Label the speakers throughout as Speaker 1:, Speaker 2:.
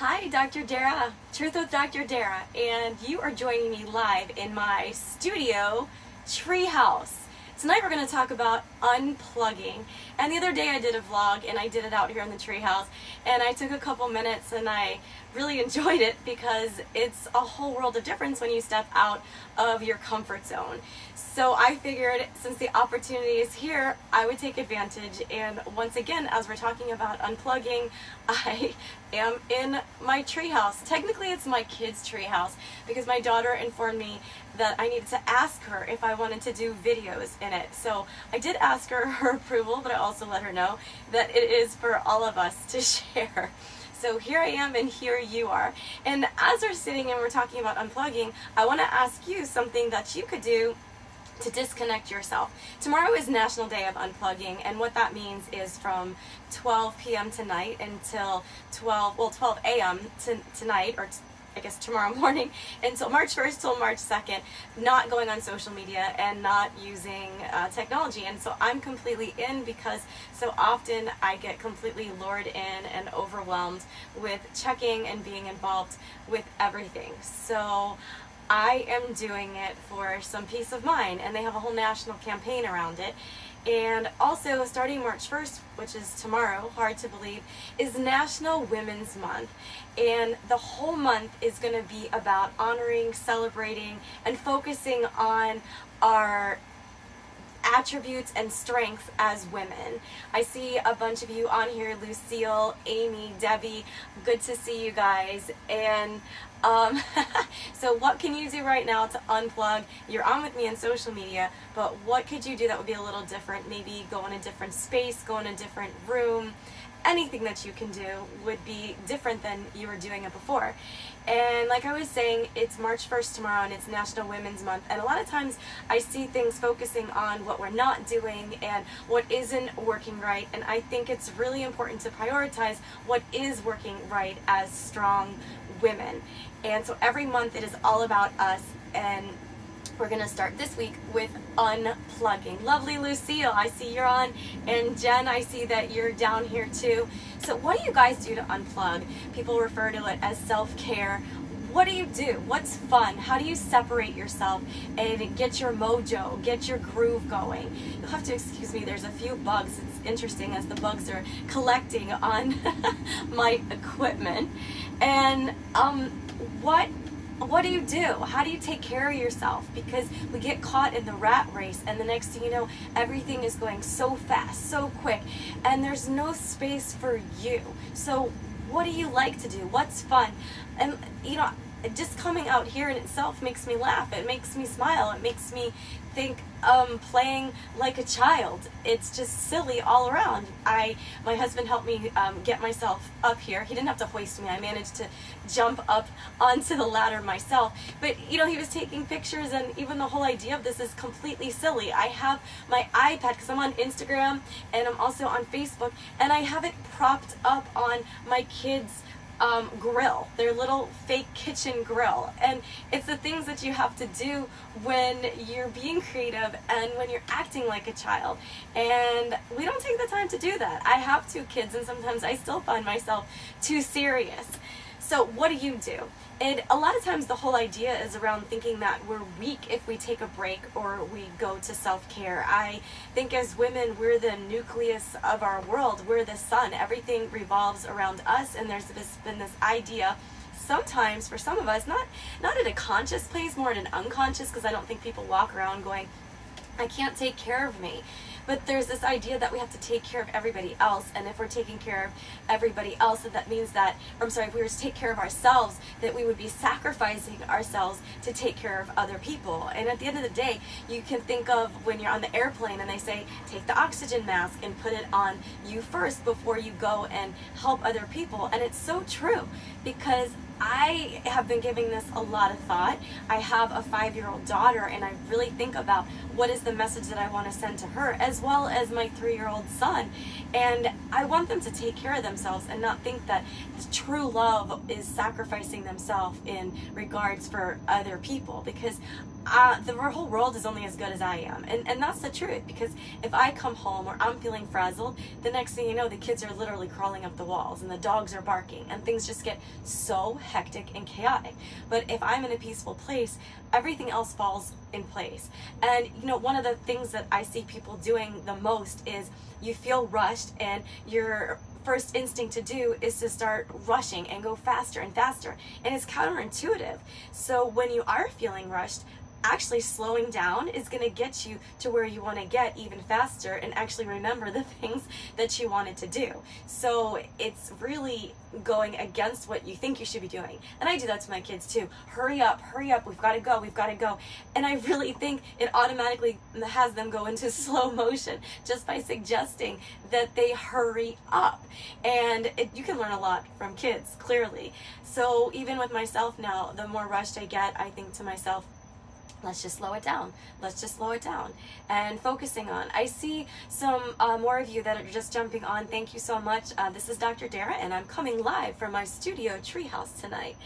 Speaker 1: Hi, Dr. Dara, Truth with Dr. Dara, and you are joining me live in my studio treehouse. Tonight we're going to talk about unplugging. And the other day I did a vlog and I did it out here in the treehouse, and I took a couple minutes and I really enjoyed it because it's a whole world of difference when you step out of your comfort zone. So I figured since the opportunity is here, I would take advantage, and once again, as we're talking about unplugging, I am in my treehouse. Technically it's my kids' treehouse because my daughter informed me that I needed to ask her if I wanted to do videos in it. So I did ask her approval, but I also let her know that it is for all of us to share. So here I am and here you are. And as we're sitting and we're talking about unplugging, I want to ask you something that you could do to disconnect yourself. Tomorrow is National Day of Unplugging, and what that means is from 12 p.m. tonight until 12 a.m. tonight, or I guess tomorrow morning, until March 1st till March 2nd, not going on social media and not using technology. And so I'm completely in because so often I get completely lured in and overwhelmed with checking and being involved with everything. So I am doing it for some peace of mind, and they have a whole national campaign around it. And also, starting March 1st, which is tomorrow, hard to believe, is National Women's Month. And the whole month is going to be about honoring, celebrating, and focusing on our attributes and strengths as women. I see a bunch of you on here, Lucille, Amy, Debbie, good to see you guys. And so what can you do right now to unplug? You're on with me on social media, but what could you do that would be a little different? Maybe go in a different space, go in a different room. Anything that you can do would be different than you were doing it before. And like I was saying, it's March 1st tomorrow and it's National Women's Month, and a lot of times I see things focusing on what we're not doing and what isn't working right, and I think it's really important to prioritize what is working right as strong women. And so every month it is all about us, and we're going to start this week with unplugging. Lovely Lucille, I see you're on, and Jen, I see that you're down here too. So what do you guys do to unplug? People refer to it as self-care. What do you do? What's fun? How do you separate yourself and get your mojo, get your groove going? You'll have to excuse me, there's a few bugs. It's interesting as the bugs are collecting on my equipment. And what do you do? How do you take care of yourself? Because we get caught in the rat race, and the next thing you know, everything is going so fast, so quick, and there's no space for you. So what do you like to do? What's fun? And you know, just coming out here in itself makes me laugh. It makes me smile. It makes me think playing like a child. It's just silly all around. My husband helped me get myself up here. He didn't have to hoist me. I managed to jump up onto the ladder myself. But you know, he was taking pictures, and even the whole idea of this is completely silly. I have my iPad because I'm on Instagram and I'm also on Facebook, and I have it propped up on my kids' grill, their little fake kitchen grill. And it's the things that you have to do when you're being creative and when you're acting like a child, and we don't take the time to do that. I have 2 kids, and sometimes I still find myself too serious. So what do you do? And a lot of times the whole idea is around thinking that we're weak if we take a break or we go to self-care. I think as women, we're the nucleus of our world. We're the sun. Everything revolves around us, and there's been this idea sometimes for some of us, not at a conscious place, more at an unconscious, because I don't think people walk around going, I can't take care of me. But there's this idea that we have to take care of everybody else, and if we're taking care of everybody else, that means that, if we were to take care of ourselves, that we would be sacrificing ourselves to take care of other people. And at the end of the day, you can think of when you're on the airplane and they say, take the oxygen mask and put it on you first before you go and help other people. And it's so true, because I have been giving this a lot of thought. I have a 5-year-old daughter, and I really think about what is the message that I want to send to her, as well as my 3-year-old son. And I want them to take care of themselves and not think that true love is sacrificing themselves in regards for other people, because the whole world is only as good as I am. And that's the truth, because if I come home or I'm feeling frazzled, the next thing you know, the kids are literally crawling up the walls and the dogs are barking and things just get so hectic and chaotic. But if I'm in a peaceful place, everything else falls in place. And you know, one of the things that I see people doing the most is you feel rushed, and your first instinct to do is to start rushing and go faster and faster, and it's counterintuitive. So when you are feeling rushed, actually slowing down is going to get you to where you want to get even faster and actually remember the things that you wanted to do. So it's really going against what you think you should be doing. And I do that to my kids too. Hurry up, we've got to go, we've got to go. And I really think it automatically has them go into slow motion just by suggesting that they hurry up. And you can learn a lot from kids, clearly. So even with myself now, the more rushed I get, I think to myself, let's just slow it down. Let's just slow it down. And focusing on, I see some more of you that are just jumping on. Thank you so much. This is Dr. Dara, and I'm coming live from my studio treehouse tonight.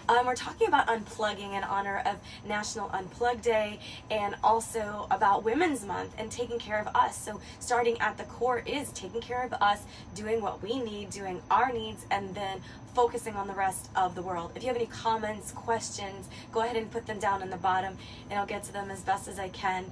Speaker 1: We're talking about unplugging in honor of National Unplug Day, and also about Women's Month and taking care of us. So starting at the core is taking care of us, doing what we need, doing our needs, and then focusing on the rest of the world. If you have any comments, questions, go ahead and put them down in the bottom, and I'll get to them as best as I can.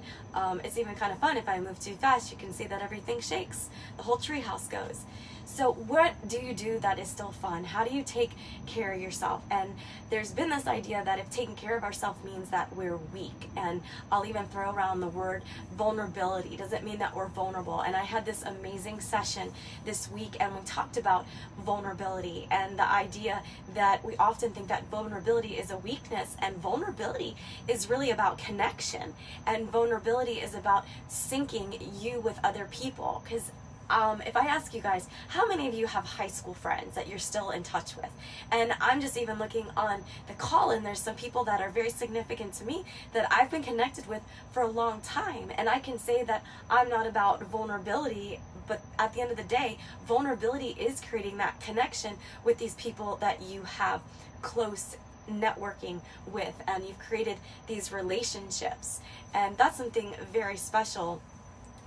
Speaker 1: It's even kind of fun. If I move too fast, you can see that everything shakes. The whole treehouse goes. So what do you do that is still fun? How do you take care of yourself? And there's been this idea that if taking care of ourselves means that we're weak, and I'll even throw around the word vulnerability. Does it mean that we're vulnerable? And I had this amazing session this week, and we talked about vulnerability and the idea that we often think that vulnerability is a weakness, and vulnerability is really about connection, and vulnerability is about syncing you with other people. Because if I ask you guys, how many of you have high school friends that you're still in touch with? And I'm just even looking on the call, and there's some people that are very significant to me that I've been connected with for a long time. And I can say that I'm not about vulnerability, but at the end of the day, vulnerability is creating that connection with these people that you have close networking with, and you've created these relationships. And that's something very special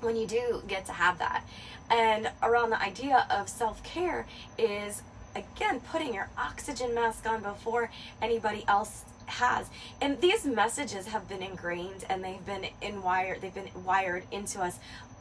Speaker 1: when you do get to have that. And around the idea of self-care is, again, putting your oxygen mask on before anybody else has. And these messages have been ingrained, and they've been wired into us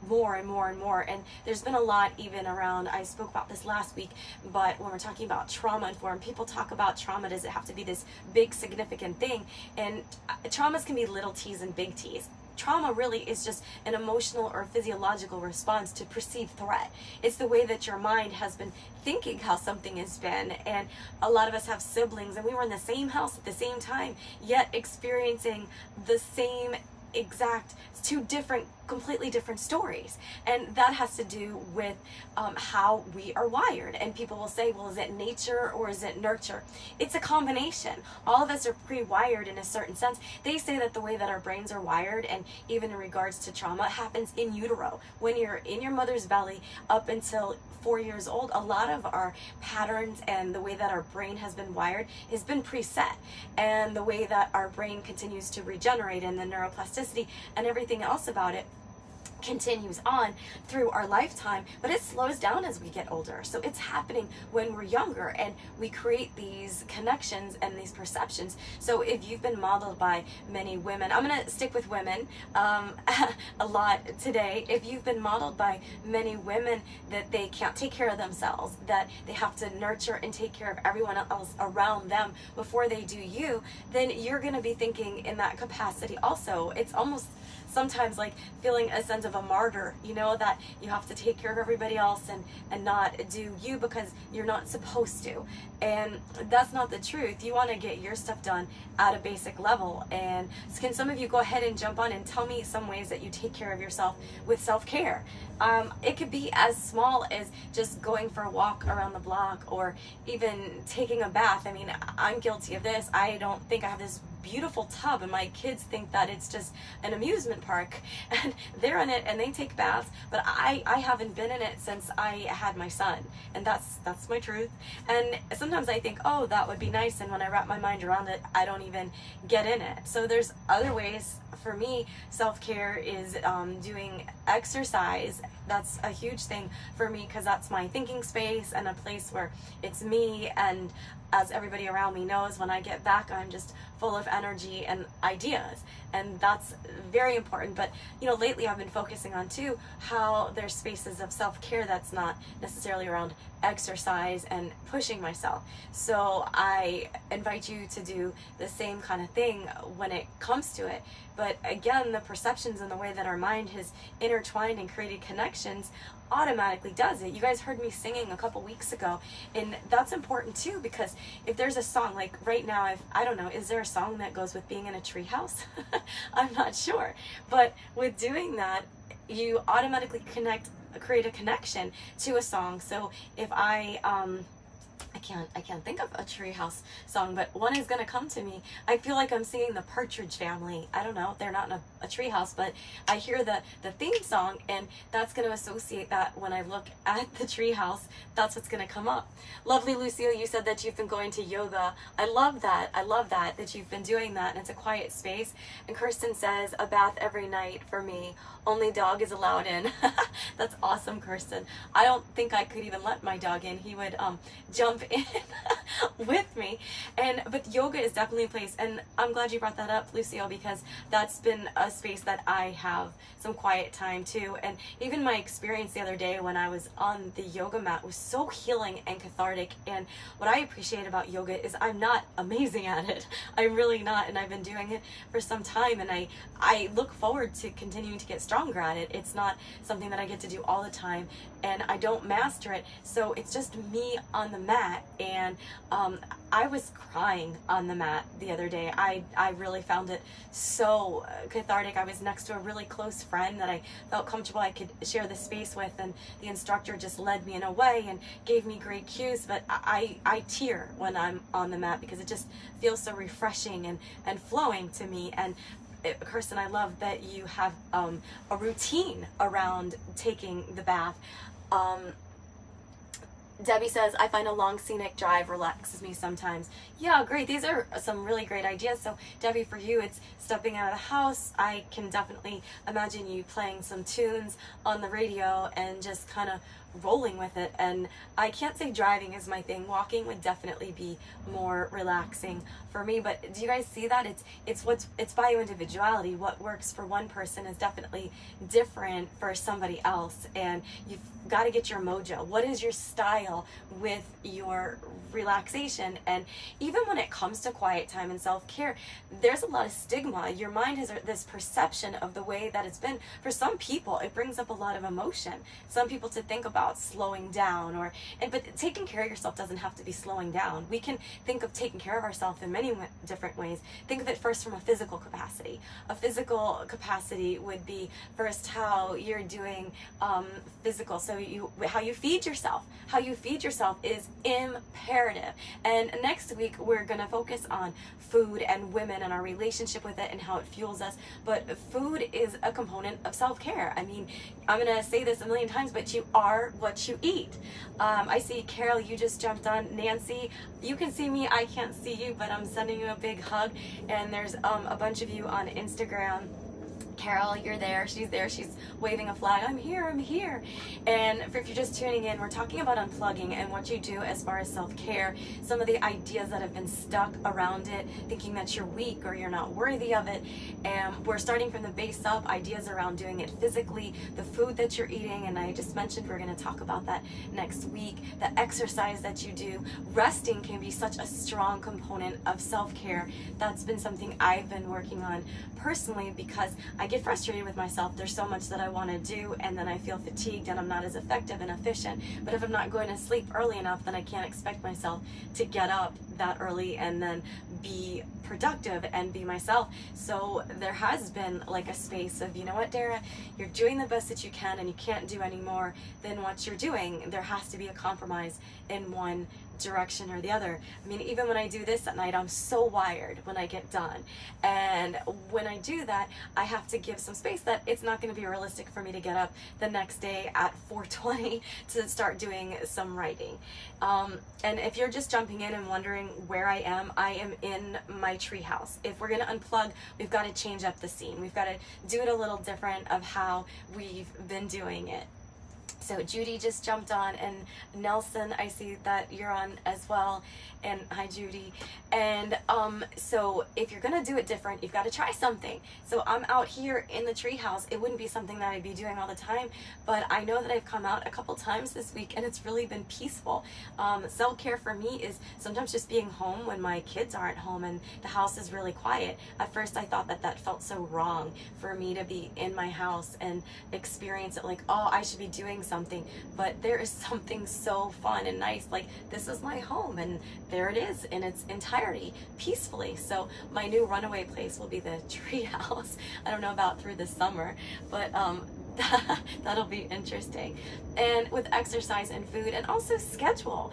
Speaker 1: more and more and more. And there's been a lot even around, I spoke about this last week, but when we're talking about trauma informed, people talk about trauma, does it have to be this big significant thing? And traumas can be little t's and big t's. Trauma really is just an emotional or physiological response to perceived threat. It's the way that your mind has been thinking how something has been. And a lot of us have siblings, and we were in the same house at the same time, yet experiencing the same exact two completely different stories. And that has to do with how we are wired. And people will say, well, is it nature or is it nurture? It's a combination. All of us are pre-wired in a certain sense. They say that the way that our brains are wired, and even in regards to trauma, happens in utero. When you're in your mother's belly up until 4 years old, a lot of our patterns and the way that our brain has been wired has been preset. And the way that our brain continues to regenerate, and the neuroplasticity and everything else about it continues on through our lifetime, but it slows down as we get older. So it's happening when we're younger, and we create these connections and these perceptions. So if you've been modeled by many women, I'm going to stick with women a lot today. If you've been modeled by many women that they can't take care of themselves, that they have to nurture and take care of everyone else around them before they do you, then you're going to be thinking in that capacity also. It's almost sometimes like feeling a sense of a martyr, you know, that you have to take care of everybody else and not do you because you're not supposed to. And that's not the truth. You want to get your stuff done at a basic level. And can some of you go ahead and jump on and tell me some ways that you take care of yourself with self-care? It could be as small as just going for a walk around the block, or even taking a bath. I mean, I'm guilty of this. I don't think I have this beautiful tub, and my kids think that it's just an amusement park, and they're in it and they take baths, but I haven't been in it since I had my son, and that's my truth. And sometimes I think, oh, that would be nice, and when I wrap my mind around it, I don't even get in it. So there's other ways. For me, self-care is doing exercise. That's a huge thing for me, because that's my thinking space and a place where it's me, and as everybody around me knows, when I get back, I'm just full of energy and ideas, and that's very important. But lately I've been focusing on too how there's spaces of self-care that's not necessarily around exercise and pushing myself. So I invite you to do the same kind of thing when it comes to it. But again, the perceptions and the way that our mind has intertwined and created connections automatically does it. You guys heard me singing a couple weeks ago, and that's important too, because if there's a song, like right now, I don't know, is there a song that goes with being in a treehouse? I'm not sure, but with doing that, you automatically create a connection to a song. So if I can't think of a treehouse song, but one is going to come to me. I feel like I'm singing the Partridge Family. I don't know, they're not in a treehouse, but I hear the theme song, and that's going to associate that when I look at the treehouse. That's what's going to come up. Lovely Lucille, you said that you've been going to yoga. I love that you've been doing that, and it's a quiet space. And Kirsten says, a bath every night for me. Only dog is allowed in. That's awesome, Kirsten. I don't think I could even let my dog in. He would jump in with me. But yoga is definitely a place, and I'm glad you brought that up, Lucille, because that's been a space that I have some quiet time too. And even my experience the other day when I was on the yoga mat was so healing and cathartic. And what I appreciate about yoga is I'm not amazing at it. I'm really not, and I've been doing it for some time, and I look forward to continuing to get stronger at it. It's not something that I get to do all the time, and I don't master it, so it's just me on the mat. And I was crying on the mat the other day. I really found it so cathartic. I was next to a really close friend that I felt comfortable I could share the space with, and the instructor just led me in a way and gave me great cues. But I tear when I'm on the mat, because it just feels so refreshing and flowing to me. And Kirsten, I love that you have a routine around taking the bath. Debbie says, I find a long scenic drive relaxes me sometimes. Yeah, great. These are some really great ideas. So Debbie, for you, it's stepping out of the house. I can definitely imagine you playing some tunes on the radio and just kind of rolling with it. And I can't say driving is my thing. Walking would definitely be more relaxing for me. But do you guys see that? It's by individuality. What works for one person is definitely different for somebody else. And you've got to get your mojo. What is your style with your relaxation? And even when it comes to quiet time and self-care, there's a lot of stigma. Your mind has this perception of the way that it's been. For some people, it brings up a lot of emotion. Some people to think about slowing down, but taking care of yourself doesn't have to be slowing down. We can think of taking care of ourselves in many different ways. Think of it first from a physical capacity. A physical capacity would be first how you're doing physical. So how you feed yourself. How you feed yourself is imperative. And next week we're going to focus on food and women and our relationship with it and how it fuels us. But food is a component of self-care. I mean, I'm going to say this a million times, but you are what you eat. I see Carol, you just jumped on. Nancy, you can see me, I can't see you, but I'm sending you a big hug. And there's a bunch of you on Instagram. Carol, you're there. She's there. She's waving a flag. I'm here. I'm here. And if you're just tuning in, we're talking about unplugging and what you do as far as self-care. Some of the ideas that have been stuck around it, thinking that you're weak or you're not worthy of it. And we're starting from the base up, ideas around doing it physically, the food that you're eating. And I just mentioned we're going to talk about that next week. The exercise that you do. Resting can be such a strong component of self-care. That's been something I've been working on personally, because I get frustrated with myself. There's so much that I want to do, and then I feel fatigued and I'm not as effective and efficient. But if I'm not going to sleep early enough, then I can't expect myself to get up that early and then be productive and be myself. So there has been like a space of, you know what, Dara, you're doing the best that you can and you can't do any more than what you're doing. There has to be a compromise in one direction or the other. I mean, even when I do this at night, I'm so wired when I get done. And when I do that, I have to give some space that it's not going to be realistic for me to get up the next day at 4:20 to start doing some writing. And if you're just jumping in and wondering where I am in my treehouse. If we're going to unplug, we've got to change up the scene. We've got to do it a little different of how we've been doing it. So Judy just jumped on, and Nelson, I see that you're on as well, and hi Judy. And so if you're gonna do it different, you've got to try something. So I'm out here in the treehouse. It wouldn't be something that I'd be doing all the time, but I know that I've come out a couple times this week and it's really been peaceful. Self-care for me is sometimes just being home when my kids aren't home and the house is really quiet. At first I thought that that felt so wrong for me to be in my house and experience it like, oh, I should be doing something, but there is something so fun and nice, like this is my home and there it is in its entirety, peacefully. So my new runaway place will be the tree house. I don't know about through the summer, but that'll be interesting. And with exercise and food, and also schedule,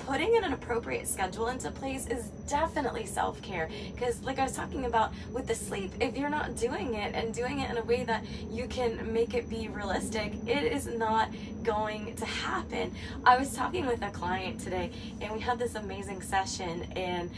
Speaker 1: putting an appropriate schedule into place is definitely self-care, because like I was talking about with the sleep, if you're not doing it and doing it in a way that you can make it be realistic, it is not going to happen. I was talking with a client today and we had this amazing session and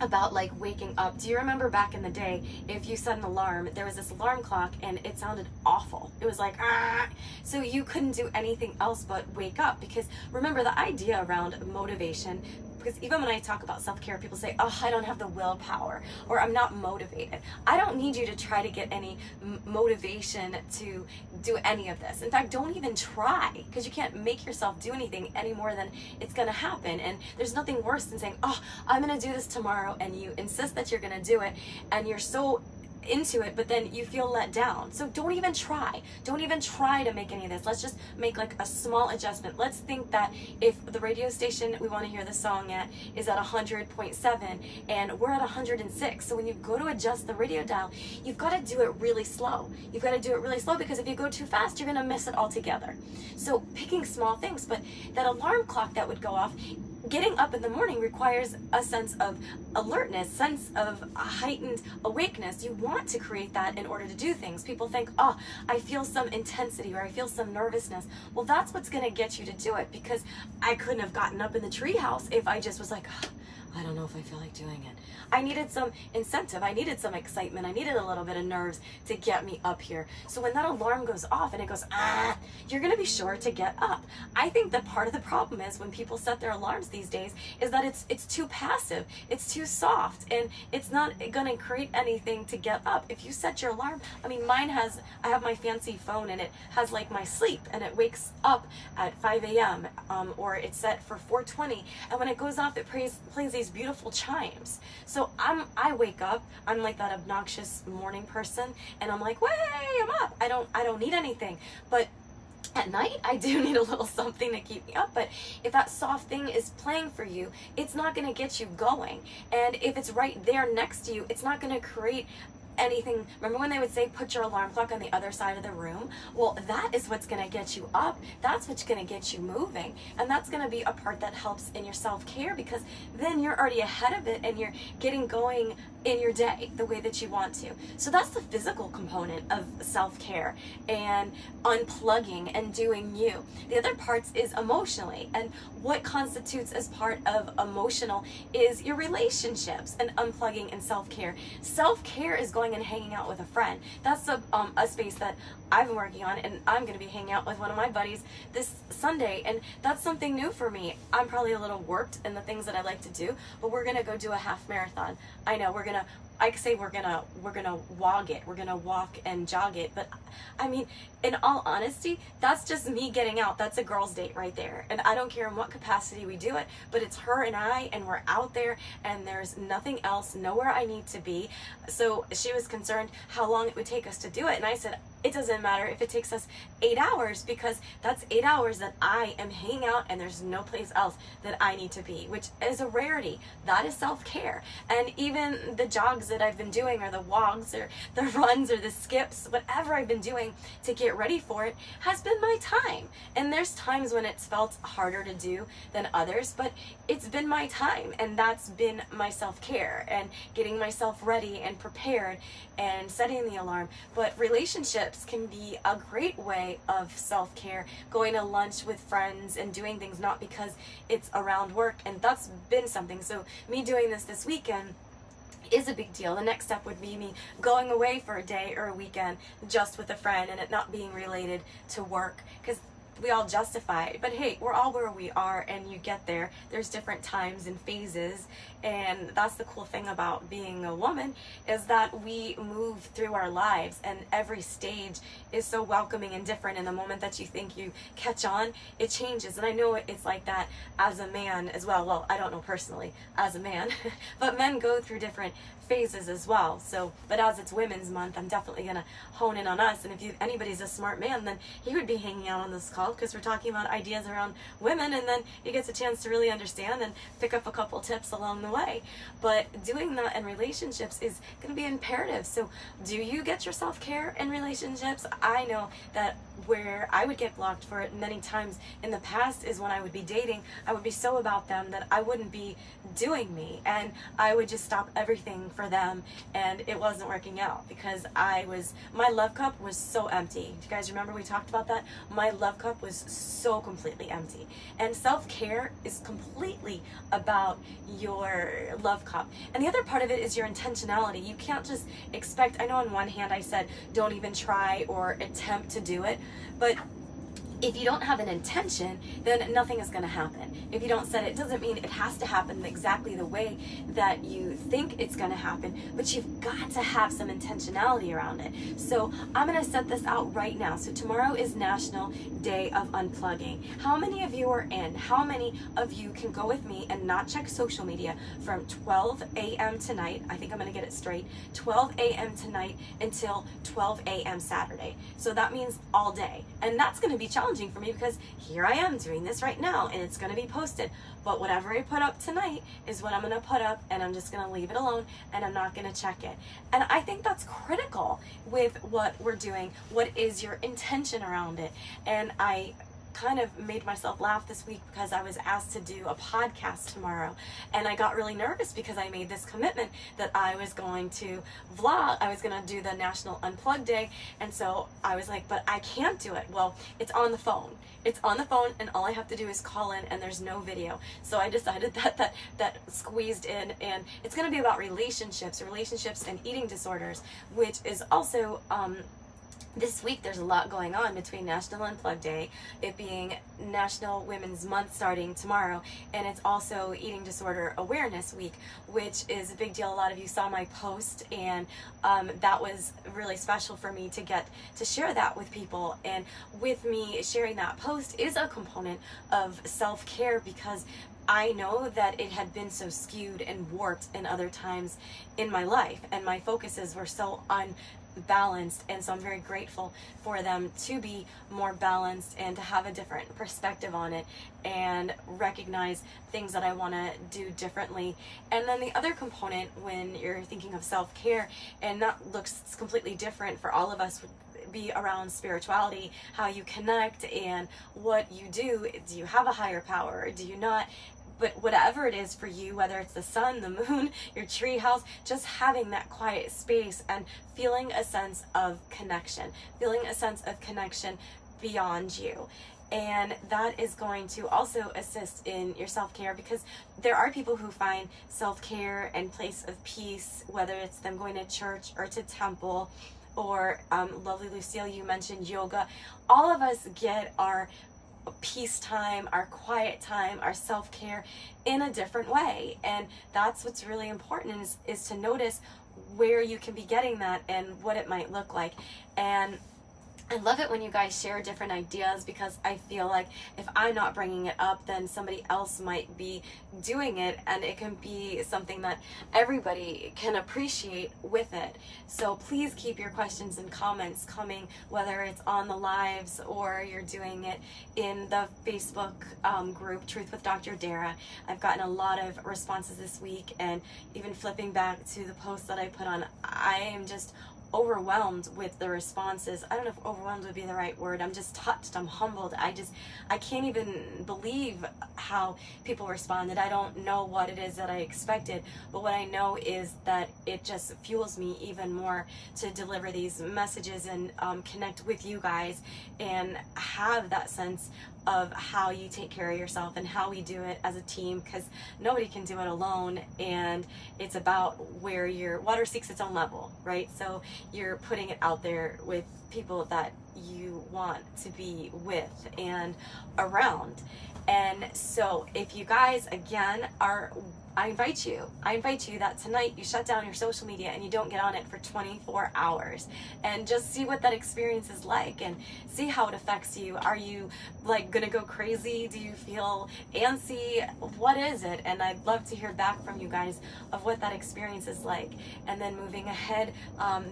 Speaker 1: about like waking up. Do you remember back in the day, if you set an alarm, there was this alarm clock and it sounded awful. It was like, ah! So you couldn't do anything else but wake up, because remember the idea around motivation, because even when I talk about self-care, people say, oh, I don't have the willpower, or I'm not motivated. I don't need you to try to get any motivation to do any of this. In fact, don't even try, because you can't make yourself do anything any more than it's gonna happen. And there's nothing worse than saying, oh, I'm gonna do this tomorrow, and you insist that you're gonna do it, and you're so into it, but then you feel let down. So don't even try. Don't even try to make any of this. Let's just make like a small adjustment. Let's think that if the radio station we want to hear the song at is at 100.7 and we're at 106, so when you go to adjust the radio dial, you've got to do it really slow. You've got to do it really slow, because if you go too fast, you're going to miss it altogether. So picking small things, but that alarm clock that would go off, getting up in the morning requires a sense of alertness, sense of heightened awakeness. You want to create that in order to do things. People think, oh, I feel some intensity or I feel some nervousness. Well, that's what's going to get you to do it, because I couldn't have gotten up in the treehouse if I just was like, oh, I don't know if I feel like doing it. I needed some incentive. I needed some excitement. I needed a little bit of nerves to get me up here. So when that alarm goes off and it goes, ah, you're going to be sure to get up. I think that part of the problem is when people set their alarms these days is that it's too passive. It's too soft, and it's not going to create anything to get up. If you set your alarm, I mean, I have my fancy phone and it has like my sleep, and it wakes up at 5 a.m. Or it's set for 4:20, and when it goes off, it plays these beautiful chimes. So I wake up, I'm like that obnoxious morning person, and I'm like, way, I'm up. I don't need anything. But at night, I do need a little something to keep me up. But if that soft thing is playing for you, it's not going to get you going. And if it's right there next to you, it's not going to create anything. Remember when they would say put your alarm clock on the other side of the room? Well, that is what's going to get you up. That's what's going to get you moving, and that's going to be a part that helps in your self-care, because then you're already ahead of it and you're getting going in your day the way that you want to. So that's the physical component of self-care and unplugging and doing you. The other parts is emotionally, and what constitutes as part of emotional is your relationships and unplugging and self-care. Self-care is going and hanging out with a friend. That's a space that I've been working on, and I'm going to be hanging out with one of my buddies this Sunday, and that's something new for me. I'm probably a little warped in the things that I like to do, but we're going to go do a half marathon. I know we're gonna wog it. We're gonna walk and jog it. But I mean, in all honesty, that's just me getting out. That's a girl's date right there. And I don't care in what capacity we do it, but it's her and I, and we're out there, and there's nothing else, nowhere I need to be. So she was concerned how long it would take us to do it. And I said, it doesn't matter if it takes us 8 hours, because that's 8 hours that I am hanging out and there's no place else that I need to be, which is a rarity. That is self-care. And even the jog jogs that I've been doing, or the walks, or the runs, or the skips, whatever I've been doing to get ready for it has been my time. And there's times when it's felt harder to do than others, but it's been my time, and that's been my self-care and getting myself ready and prepared and setting the alarm. But relationships can be a great way of self-care, going to lunch with friends and doing things not because it's around work, and that's been something. So me doing this weekend is a big deal. The next step would be me going away for a day or a weekend just with a friend, and it not being related to work, because we all justify it. But hey, we're all where we are, and you get there. There's different times and phases, and that's the cool thing about being a woman, is that we move through our lives, and every stage is so welcoming and different. And the moment that you think you catch on, it changes. And I know it's like that as a man as well. Well, I don't know personally as a man, but men go through different phases as well. So, but as it's Women's Month, I'm definitely gonna hone in on us. And if anybody's a smart man, then he would be hanging out on this call, because we're talking about ideas around women, and then he gets a chance to really understand and pick up a couple tips along the way. But doing that in relationships is going to be imperative. So do you get your self-care in relationships? I know that where I would get blocked for it many times in the past is when I would be dating. I would be so about them that I wouldn't be doing me, and I would just stop everything for them, and it wasn't working out because my love cup was so empty. Do you guys remember we talked about that? My love cup was so completely empty. And self-care is completely about your love cup. And the other part of it is your intentionality. You can't just expect, I know on one hand I said don't even try or attempt to do it, but if you don't have an intention, then nothing is going to happen. If you don't set it, doesn't mean it has to happen exactly the way that you think it's going to happen, but you've got to have some intentionality around it. So I'm going to set this out right now. So tomorrow is National Day of Unplugging. How many of you are in? How many of you can go with me and not check social media from 12 a.m. tonight? I think I'm going to get it straight. 12 a.m. tonight until 12 a.m. Saturday. So that means all day. And that's going to be challenging for me, because here I am doing this right now, and it's going to be posted. But whatever I put up tonight is what I'm going to put up, and I'm just going to leave it alone, and I'm not going to check it. And I think that's critical with what we're doing. What is your intention around it? And I kind of made myself laugh this week because I was asked to do a podcast tomorrow, and I got really nervous because I made this commitment that I was going to vlog. I was going to do the National Unplug Day, and so I was like, but I can't do it. Well, it's on the phone. It's on the phone, and all I have to do is call in, and there's no video. So I decided that squeezed in, and it's going to be about relationships and eating disorders, which is also this week there's a lot going on between National Unplug Day, it being National Women's Month starting tomorrow, and it's also Eating Disorder Awareness Week, which is a big deal. A lot of you saw my post, and that was really special for me to get to share that with people. And with me sharing that post is a component of self-care, because I know that it had been so skewed and warped in other times in my life, and my focuses were so unbalanced, and so I'm very grateful for them to be more balanced and to have a different perspective on it and recognize things that I want to do differently. And then the other component when you're thinking of self-care, and that looks completely different for all of us, would be around spirituality, how you connect and what you do. Do you have a higher power, or do you not? But whatever it is for you, whether it's the sun, the moon, your tree house, just having that quiet space and feeling a sense of connection beyond you. And that is going to also assist in your self-care, because there are people who find self-care and place of peace, whether it's them going to church or to temple, or lovely Lucille, you mentioned yoga. All of us get our peace time, our quiet time, our self-care in a different way. And that's what's really important, is to notice where you can be getting that and what it might look like. And I love it when you guys share different ideas, because I feel like if I'm not bringing it up, then somebody else might be doing it, and it can be something that everybody can appreciate with it. So please keep your questions and comments coming, whether it's on the lives or you're doing it in the Facebook group, Truth with Dr. Dara. I've gotten a lot of responses this week, and even flipping back to the post that I put on, I am just overwhelmed with the responses. I don't know if overwhelmed would be the right word. I'm just touched. I'm humbled. I can't even believe how people responded. I don't know what it is that I expected, but what I know is that it just fuels me even more to deliver these messages and connect with you guys and have that sense of how you take care of yourself and how we do it as a team, because nobody can do it alone, and it's about where your water seeks its own level, right? So you're putting it out there with people that you want to be with and around. And so if you guys, again, I invite you that tonight you shut down your social media and you don't get on it for 24 hours, and just see what that experience is like and see how it affects you. Are you like gonna go crazy? Do you feel antsy? What is it? And I'd love to hear back from you guys of what that experience is like. And then moving ahead,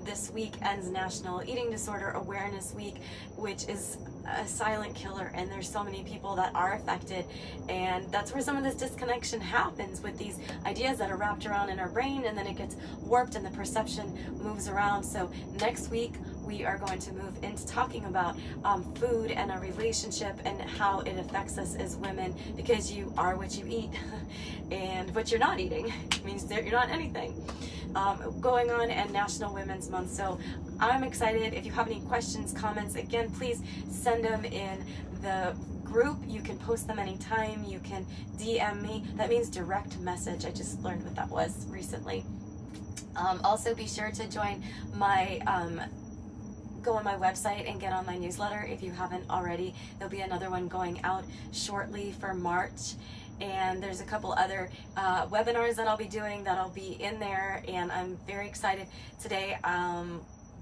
Speaker 1: this week ends National Eating Disorder Awareness Week, which is a silent killer, and there's so many people that are affected, and that's where some of this disconnection happens with these ideas that are wrapped around in our brain, and then it gets warped and the perception moves around. So next week we are going to move into talking about food and our relationship and how it affects us as women, because you are what you eat and what you're not eating means that you're not anything. Going on, and National Women's Month. So I'm excited. If you have any questions, comments, again, please send them in the group. You can post them anytime. You can DM me. That means direct message. I just learned what that was recently. Also, be sure to join my go on my website and get on my newsletter if you haven't already. There'll be another one going out shortly for March. And there's a couple other webinars that I'll be doing that'll be in there, and I'm very excited. Today,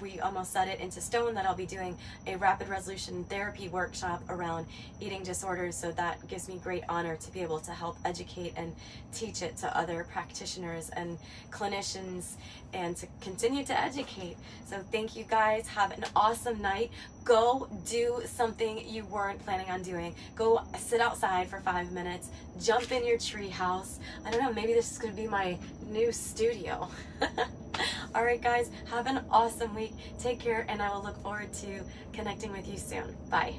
Speaker 1: we almost set it into stone that I'll be doing a rapid resolution therapy workshop around eating disorders, so that gives me great honor to be able to help educate and teach it to other practitioners and clinicians, and to continue to educate. So thank you guys. Have an awesome night. Go do something you weren't planning on doing. Go sit outside for 5 minutes. Jump in your tree house. I don't know, maybe this is going to be my new studio. All right, guys, have an awesome week. Take care, and I will look forward to connecting with you soon. Bye.